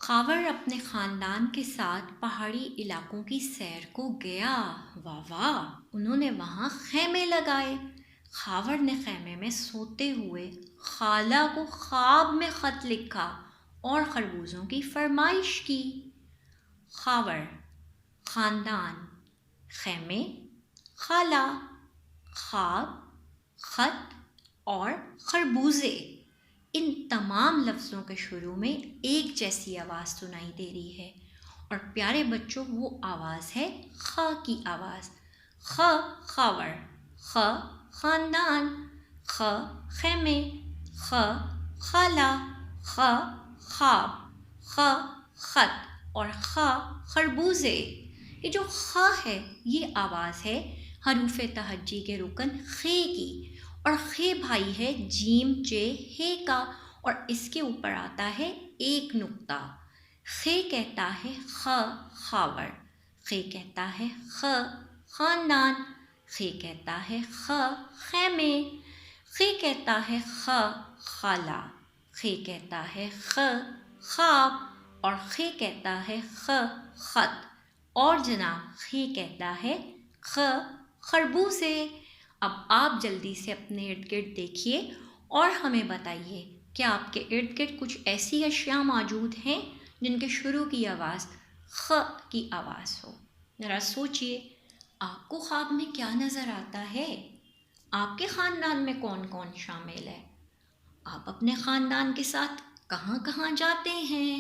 خاور اپنے خاندان کے ساتھ پہاڑی علاقوں کی سیر کو گیا۔ واہ واہ! انہوں نے وہاں خیمے لگائے۔ خاور نے خیمے میں سوتے ہوئے خالہ کو خواب میں خط لکھا اور خربوزوں کی فرمائش کی۔ خاور، خاندان، خیمے، خالہ، خواب، خط اور خربوزے، ان تمام لفظوں کے شروع میں ایک جیسی آواز سنائی دے رہی ہے، اور پیارے بچوں وہ آواز ہے خ کی آواز۔ خ خاور، خ خاندان، خ خیمے، خ خالہ، خ خواب، خ خط اور خ خربوزے۔ یہ جو خ ہے یہ آواز ہے حروف تہجی کے رکن خ کی، اور خ بھائی ہے جیم چے ہے کا، اور اس کے اوپر آتا ہے ایک نقطہ۔ خ کہتا ہے خ خاور، خ کہتا ہے خ خاندان، خ کہتا ہے خ خیمے، خ کہتا ہے خ خالہ، خ کہتا ہے خ خواب، اور خ کہتا ہے خ خط، اور جناب خ کہتا ہے خ خربوزے۔ اب آپ جلدی سے اپنے ارد گرد دیکھیے اور ہمیں بتائیے کہ آپ کے ارد گرد کچھ ایسی اشیاء موجود ہیں جن کے شروع کی آواز خ کی آواز ہو۔ ذرا سوچئے، آپ کو خواب میں کیا نظر آتا ہے؟ آپ کے خاندان میں کون کون شامل ہے؟ آپ اپنے خاندان کے ساتھ کہاں کہاں جاتے ہیں؟